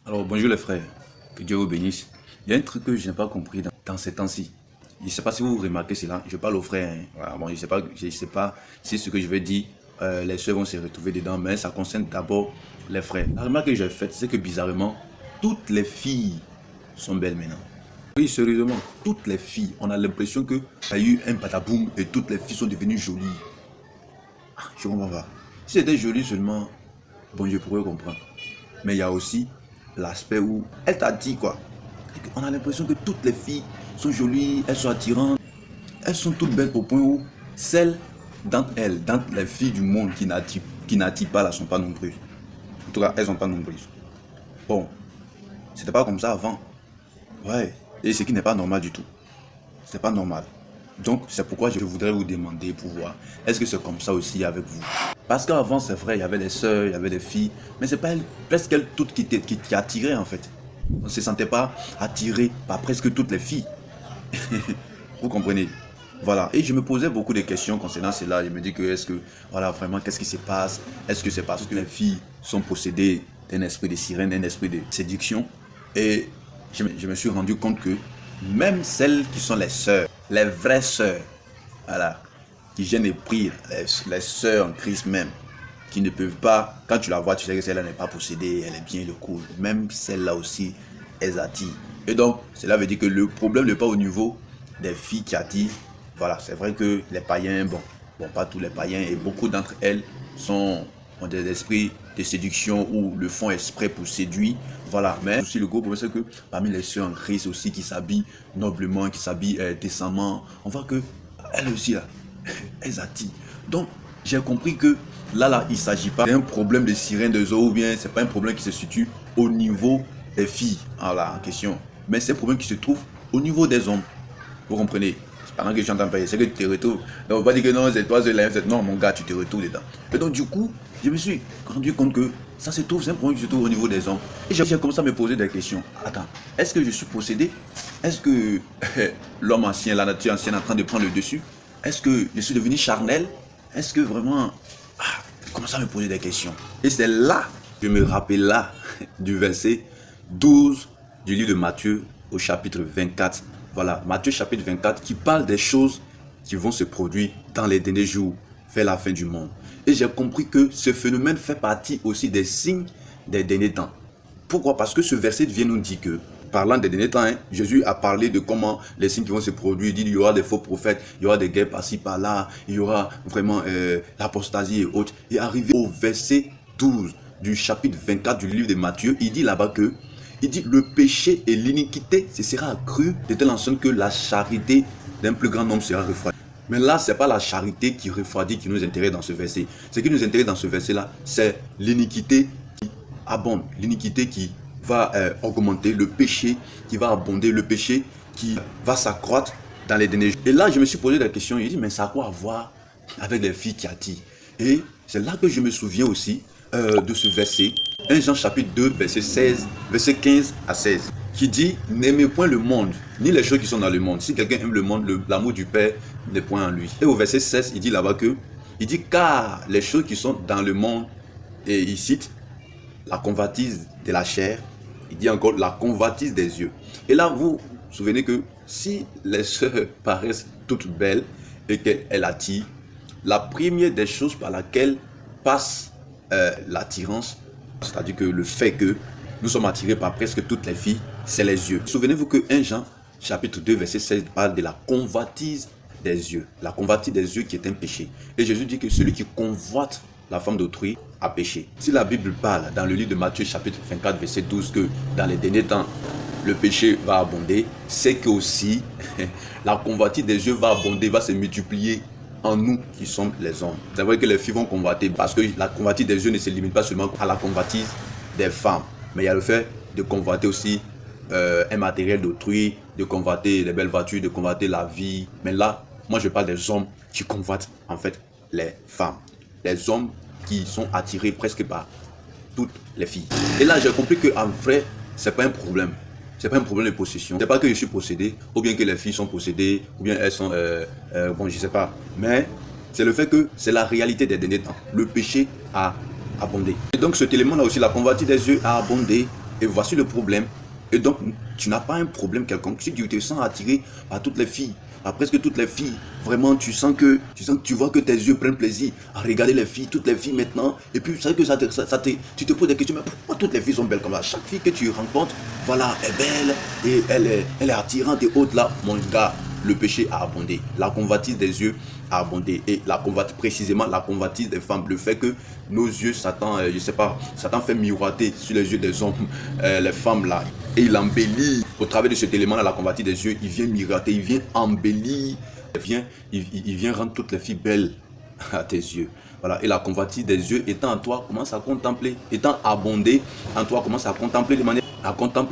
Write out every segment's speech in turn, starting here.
Alors bonjour les frères, que Dieu vous bénisse. Il y a un truc que je n'ai pas compris dans ces temps-ci. Je ne sais pas si vous remarquez cela, je parle aux frères. Hein. Voilà, bon, je sais pas si ce que je vais dire, les soeurs vont se retrouver dedans, mais ça concerne d'abord les frères. La remarque que j'ai faite, c'est que bizarrement, toutes les filles sont belles maintenant. Oui, sérieusement, toutes les filles, on a l'impression qu'il y a eu un pataboum et toutes les filles sont devenues jolies. Ah, je comprends pas. Si c'était joli seulement, bon, je pourrais comprendre. Mais il y a aussi l'aspect où elle t'a dit quoi. On a l'impression que toutes les filles sont jolies, elles sont attirantes, elles sont toutes belles au point où celles d'entre elles, d'entre les filles du monde qui n'attirent pas, là, sont pas nombreuses. En tout cas, elles sont pas nombreuses. Bon, c'était pas comme ça avant. Ouais, et ce qui n'est pas normal du tout. C'est pas normal. Donc, c'est pourquoi je voudrais vous demander pour voir, est-ce que c'est comme ça aussi avec vous? Parce qu'avant, c'est vrai, il y avait les sœurs, il y avait les filles, mais c'est pas elles, presque elles toutes qui attiraient en fait. On ne se sentait pas attiré par presque toutes les filles. Vous comprenez? Voilà. Et je me posais beaucoup de questions concernant cela. Je me dis que, est-ce que, voilà, vraiment, qu'est-ce qui se passe? Est-ce que c'est parce que les filles sont possédées d'un esprit de sirène, d'un esprit de séduction? Et je me suis rendu compte que même celles qui sont les sœurs, les vraies sœurs, voilà, qui gênent et prient, les sœurs en Christ même, qui ne peuvent pas, quand tu la vois, tu sais que celle-là n'est pas possédée, elle est bien le cool. Même celle-là aussi, elles attirent. Et donc, cela veut dire que le problème n'est pas au niveau des filles qui attirent. Voilà, c'est vrai que les païens, bon, pas tous les païens, et beaucoup d'entre elles ont des esprits de séduction ou le font exprès pour séduire. Voilà, mais aussi le gros problème, c'est que parmi les sœurs en Christ aussi qui s'habillent noblement, qui s'habillent décemment, on voit que elles aussi, là, elles attirent. Donc, j'ai compris que là, il ne s'agit pas d'un problème de sirène de zoo ou bien c'est pas un problème qui se situe au niveau des filles en question. Mais c'est un problème qui se trouve au niveau des hommes. Vous comprenez? Pendant que j'entends parler, c'est que tu te retrouves. Donc, on va pas dire que non, c'est toi, c'est là, non, mon gars, tu te retrouves dedans. Et donc, du coup, je me suis rendu compte que ça se trouve, c'est un problème qui se trouve au niveau des hommes. Et j'ai commencé à me poser des questions. Attends, est-ce que je suis possédé? Est-ce que l'homme ancien, la nature ancienne est en train de prendre le dessus? Est-ce que je suis devenu charnel? Est-ce que vraiment... je commence à me poser des questions. Et c'est là, je me rappelle là, du verset 12 du livre de Matthieu au chapitre 24. Voilà, Matthieu chapitre 24 qui parle des choses qui vont se produire dans les derniers jours, vers la fin du monde. Et j'ai compris que ce phénomène fait partie aussi des signes des derniers temps. Pourquoi? Parce que ce verset vient nous dire que, parlant des derniers temps, Jésus a parlé de comment les signes qui vont se produire. Il dit qu'il y aura des faux prophètes, il y aura des guerres par-ci, par-là, il y aura vraiment l'apostasie et autres. Et arrivé au verset 12 du chapitre 24 du livre de Matthieu, il dit là-bas que, il dit le péché et l'iniquité, ce sera accru de telle sorte que la charité d'un plus grand nombre sera refroidie. Mais là, ce n'est pas la charité qui refroidit qui nous intéresse dans ce verset. Ce qui nous intéresse dans ce verset-là, c'est l'iniquité qui abonde, l'iniquité qui va augmenter, le péché qui va abonder, le péché qui va s'accroître dans les derniers jours. Et là, je me suis posé la question, il dit, mais ça a quoi à voir avec les filles qui attirent? Et c'est là que je me souviens aussi de ce verset, 1 Jean chapitre 2, verset 15 à 16, qui dit, n'aimez point le monde, ni les choses qui sont dans le monde. Si quelqu'un aime le monde, l'amour du Père n'est point en lui. Et au verset 16, il dit là-bas que, il dit, car les choses qui sont dans le monde, et il cite, la convoitise de la chair, il dit encore la convoitise des yeux. Et là, vous vous souvenez que si les sœurs paraissent toutes belles et qu'elles attirent, la première des choses par laquelle passe l'attirance, c'est-à-dire que le fait que nous sommes attirés par presque toutes les filles, c'est les yeux. Souvenez-vous que 1 Jean chapitre 2 verset 16 parle de la convoitise des yeux. La convoitise des yeux qui est un péché. Et Jésus dit que celui qui convoite la femme d'autrui a péché. Si la Bible parle dans le livre de Matthieu chapitre 24 verset 12 que dans les derniers temps le péché va abonder, c'est que aussi la convoitise des yeux va abonder, va se multiplier en nous qui sommes les hommes. C'est vrai que les filles vont convoiter parce que la convoitise des yeux ne se limite pas seulement à la convoitise des femmes, mais il y a le fait de convoiter aussi un matériel d'autrui, de convoiter les belles voitures, de convoiter la vie. Mais là, moi je parle des hommes qui convoitent en fait les femmes. Les hommes qui sont attirés presque par toutes les filles. Et là, j'ai compris qu'en vrai, c'est pas un problème. C'est pas un problème de possession. C'est pas que je suis possédé, ou bien que les filles sont possédées, ou bien elles sont, bon, je sais pas. Mais c'est le fait que c'est la réalité des derniers temps. Le péché a abondé. Et donc cet élément-là aussi, la convoitise des yeux a abondé. Et voici le problème. Et donc, tu n'as pas un problème quelconque. Si tu te sens attiré par toutes les filles, à presque toutes les filles, vraiment, tu vois que tes yeux prennent plaisir à regarder les filles, toutes les filles maintenant. Et puis, c'est que tu te poses des questions, mais pourquoi toutes les filles sont belles comme ça? Chaque fille que tu rencontres, voilà, est belle et elle est attirante et autres là. Mon gars, le péché a abondé. La convoitise des yeux a abondé. Et précisément la convoitise des femmes. Le fait que nos yeux, Satan, je sais pas, Satan fait miroiter sur les yeux des hommes, les femmes là. Et il embellit. Au travers de cet élément là, la convoitise des yeux, il vient miroiter, il vient embellir. Il vient rendre toutes les filles belles à tes yeux. Voilà. Et la convoitise des yeux étant en toi, commence à contempler. Étant abondé en toi, commence à contempler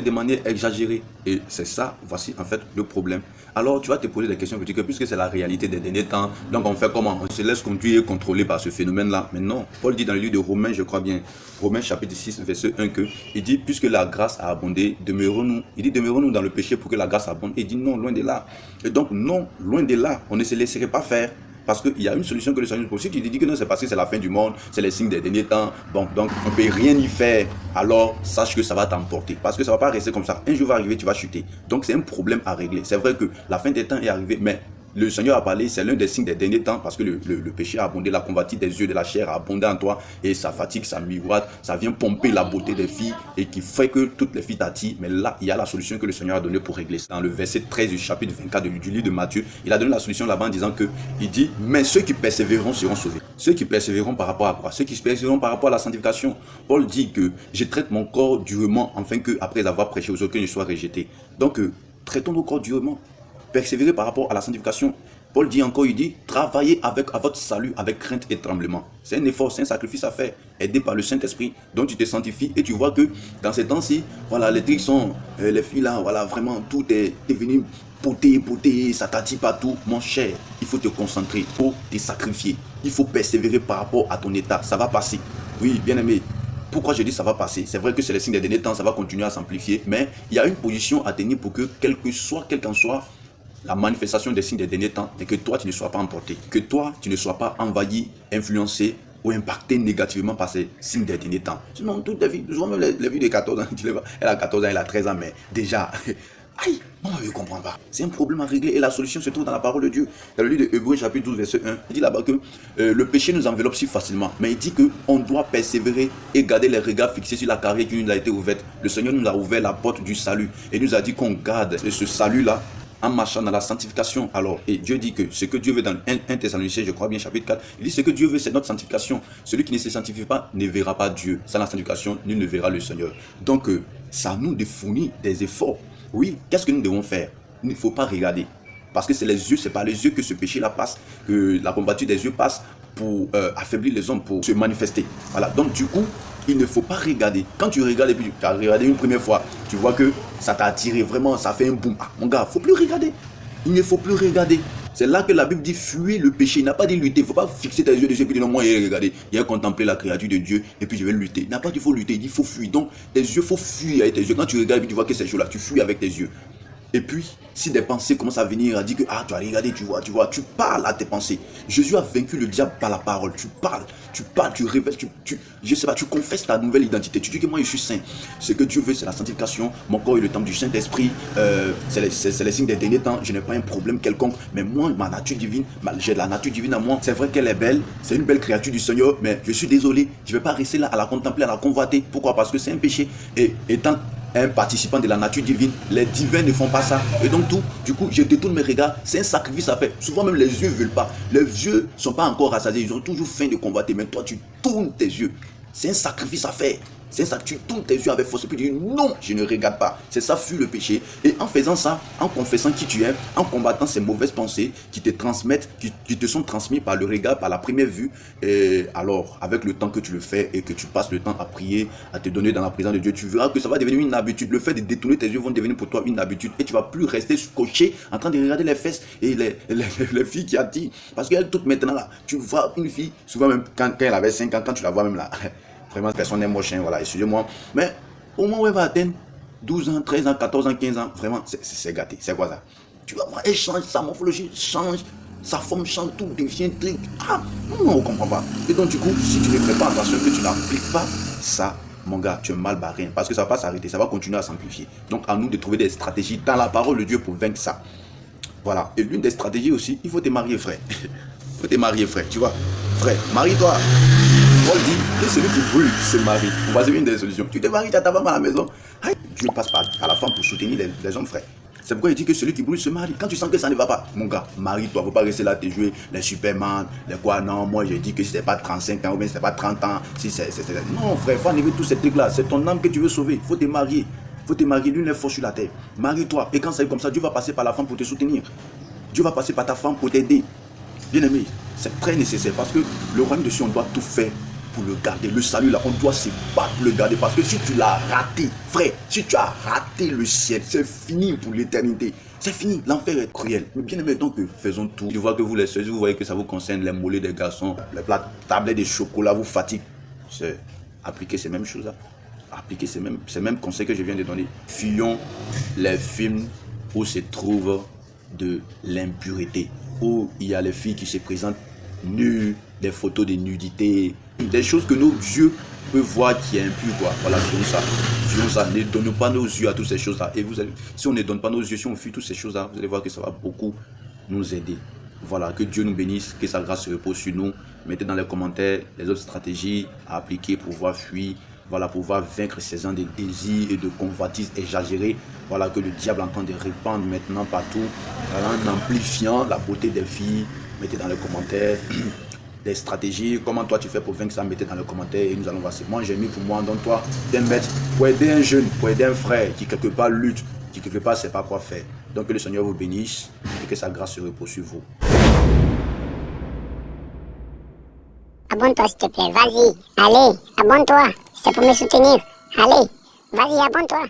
de manière exagérée. Et c'est ça, voici en fait le problème. Alors tu vas te poser des questions que puisque c'est la réalité des derniers temps, donc on fait comment? On se laisse conduire et contrôler par ce phénomène-là. Mais non, Paul dit dans le livre de Romains, je crois bien, Romains chapitre 6, verset 1, que il dit, puisque la grâce a abondé, demeurons-nous. Il dit, demeurons-nous dans le péché pour que la grâce abonde. Et il dit, non, loin de là. Et donc, non, loin de là, on ne se laisserait pas faire. Parce qu'il y a une solution que le Seigneur nous propose. Si tu te dis que non, c'est parce que c'est la fin du monde, c'est les signes des derniers temps, donc on ne peut rien y faire, alors sache que ça va t'emporter. Parce que ça ne va pas rester comme ça. Un jour va arriver, tu vas chuter. Donc c'est un problème à régler. C'est vrai que la fin des temps est arrivée, mais le Seigneur a parlé, c'est l'un des signes des derniers temps, parce que le péché a abondé, la convoitise des yeux, de la chair a abondé en toi, et ça fatigue, ça miroite, ça vient pomper la beauté des filles, et qui fait que toutes les filles t'attirent. Mais là, il y a la solution que le Seigneur a donnée pour régler ça. Dans le verset 13 du chapitre 24 du livre de Matthieu, il a donné la solution là-bas en disant que, il dit, mais ceux qui persévéreront seront sauvés. Ceux qui persévéreront par rapport à quoi? Ceux qui persévéreront par rapport à la sanctification. Paul dit que je traite mon corps durement, afin que, après avoir prêché aux autres, que je sois rejeté. Donc, traitons nos corps durement. Persévérer par rapport à la sanctification. Paul dit encore, il dit, travaillez à votre salut avec crainte et tremblement. C'est un effort, c'est un sacrifice à faire, aidé par le Saint-Esprit, dont tu te sanctifies et tu vois que dans ces temps-ci, voilà, les trucs sont, les filles là, voilà, vraiment, tout est devenu poté, ça t'attire partout. Mon cher, il faut te concentrer, il faut te sacrifier, il faut persévérer par rapport à ton état, ça va passer. Oui, bien aimé. Pourquoi je dis ça va passer? C'est vrai que c'est le signe des derniers temps, ça va continuer à s'amplifier, mais il y a une position à tenir pour que, quel qu'en soit la manifestation des signes des derniers temps, et que toi tu ne sois pas emporté, que toi tu ne sois pas envahi, influencé ou impacté négativement par ces signes des derniers temps. Sinon, toute ta vie, souvent même les vies de 14 ans, elle a 14 ans, elle a 13 ans, mais déjà, aïe, moi je ne comprends pas. C'est un problème à régler et la solution se trouve dans la parole de Dieu. Dans le livre de Hébreux chapitre 12 verset 1, il dit là-bas que le péché nous enveloppe si facilement, mais il dit qu'on doit persévérer et garder les regards fixés sur la carrière qui nous a été ouverte. Le Seigneur nous a ouvert la porte du salut et nous a dit qu'on garde ce salut-là en marchant dans la sanctification. Alors, et Dieu dit que ce que Dieu veut dans 1 Thessaloniciens, je crois bien, chapitre 4, il dit ce que Dieu veut, c'est notre sanctification. Celui qui ne se sanctifie pas ne verra pas Dieu. Sans la sanctification, nul ne verra le Seigneur. Donc, ça nous fournit des efforts. Oui, qu'est-ce que nous devons faire? Il ne faut pas regarder. Parce que c'est les yeux, c'est par les yeux que ce péché-là passe, que la combattue des yeux passe pour affaiblir les hommes, pour se manifester. Voilà, donc du coup, il ne faut pas regarder. Quand tu regardes et puis tu as regardé une première fois, tu vois que ça t'a attiré, vraiment, ça fait un boom. Ah, mon gars, il ne faut plus regarder. Il ne faut plus regarder. C'est là que la Bible dit fuir le péché. Il n'a pas dit lutter. Il ne faut pas fixer tes yeux dessus et puis dire non, moi, il a regardé. Il a contemplé la créature de Dieu et puis je vais lutter. Il n'a pas dit qu'il faut lutter. Il dit qu'il faut fuir. Donc, tes yeux, il faut fuir avec tes yeux. Quand tu regardes et puis tu vois que ces choses-là, tu fuis avec tes yeux. Et puis, si des pensées commencent à venir, à dire que ah, tu as regardé, tu vois, tu parles à tes pensées. Jésus a vaincu le diable par la parole. Tu parles, tu révèles, je sais pas, tu confesses ta nouvelle identité. Tu dis que moi je suis saint. Ce que Dieu veut, c'est la sanctification. Mon corps est le temple du Saint-Esprit. C'est les signes des derniers temps. Je n'ai pas un problème quelconque. Mais moi, ma nature divine, j'ai la nature divine à moi. C'est vrai qu'elle est belle. C'est une belle créature du Seigneur. Mais je suis désolé. Je ne vais pas rester là à la contempler, à la convoiter. Pourquoi? Parce que c'est un péché. Et étant un participant de la nature divine, les divins ne font pas ça. Et donc du coup, je détourne mes regards. C'est un sacrifice à faire. Souvent même les yeux ne veulent pas. Les yeux ne sont pas encore rassasiés. Ils ont toujours faim de combattre. Mais toi, tu tournes tes yeux. C'est un sacrifice à faire. C'est ça, tu tournes tes yeux avec force et puis tu dis non, je ne regarde pas. C'est ça, fuir le péché. Et en faisant ça, en confessant qui tu es, en combattant ces mauvaises pensées qui te transmettent, qui te sont transmises par le regard, par la première vue, et alors avec le temps que tu le fais et que tu passes le temps à prier, à te donner dans la présence de Dieu, tu verras que ça va devenir une habitude. Le fait de détourner tes yeux vont devenir pour toi une habitude et tu vas plus rester scotché en train de regarder les fesses et les filles qui attirent. Parce qu'elles toutes maintenant là, tu vois une fille, souvent même quand elle avait 5 ans, quand tu la vois même là, vraiment, personne n'est moche, voilà, excusez-moi. Mais au moment où elle va atteindre 12 ans, 13 ans, 14 ans, 15 ans, vraiment, c'est gâté. C'est quoi ça? Tu vas voir, elle change, sa morphologie change, sa forme change, tout devient truc. Ah, non, on ne comprend pas. Et donc, du coup, si tu ne fais pas attention, que tu n'appliques pas ça, mon gars, tu es mal barré. Parce que ça va pas s'arrêter, ça va continuer à s'amplifier. Donc, à nous de trouver des stratégies dans la parole de Dieu pour vaincre ça. Voilà. Et l'une des stratégies aussi, il faut te marier, frère. Il faut te marier, frère. Tu vois, frère, marie-toi. Paul dit que celui qui brûle se marie. Voici une des solutions. Tu te maries, tu as ta femme à la maison. Dieu passe par la femme pour soutenir les hommes, frère. C'est pourquoi il dit que celui qui brûle se marie. Quand tu sens que ça ne va pas, mon gars, marie-toi. Il ne faut pas rester là, te jouer les Superman, les quoi. Non, moi j'ai dit que si ce n'est pas 35 ans ou bien si ce n'est pas 30 ans. Si non, frère, il faut enlever tous ces trucs-là. C'est ton âme que tu veux sauver. Il faut te marier. Il faut te marier. L'une est forte sur la terre. Marie-toi. Et quand ça est comme ça, Dieu va passer par la femme pour te soutenir. Dieu va passer par ta femme pour t'aider. Bien aimé, c'est très nécessaire parce que le royaume de Dieu, on doit tout faire pour le garder. Le salut là, on doit se battre pour le garder parce que si tu l'as raté, frère, si tu as raté le ciel, c'est fini pour l'éternité. C'est fini, l'enfer est cruel. Mais bien aimé, donc faisons tout. Je vois que vous les seuls, vous voyez que ça vous concerne, les mollets des garçons, les plats, tablettes de chocolat vous fatiguent. C'est appliquer ces mêmes choses là. Appliquer ces mêmes conseils que je viens de donner. Fuyons les films où se trouve de l'impureté, où il y a les filles qui se présentent nues, des photos de nudité, des choses que nos yeux peuvent voir qui est impur, quoi. Voilà, fuyons ça, ne donnons pas nos yeux à toutes ces choses-là. Et vous allez, si on ne donne pas nos yeux, si on fuit toutes ces choses-là, vous allez voir que ça va beaucoup nous aider. Voilà, que Dieu nous bénisse, que sa grâce se repose sur nous. Mettez dans les commentaires les autres stratégies à appliquer pour pouvoir fuir. Voilà, pour pouvoir vaincre ces gens de désirs et de convoitises exagérées. Voilà, que le diable est en train de répandre maintenant partout, en amplifiant la beauté des filles. Mettez dans les commentaires des stratégies. Comment toi tu fais pour vaincre ça, mettez dans les commentaires et nous allons voir. Moi j'ai mis pour moi, donc toi, d'un maître pour aider un jeune, pour aider un frère qui quelque part lutte, qui quelque part ne sait pas quoi faire. Donc que le Seigneur vous bénisse et que sa grâce se repose sur vous. Abonne-toi s'il te plaît, vas-y, allez, abonne-toi, c'est pour me soutenir, allez, vas-y, abonne-toi.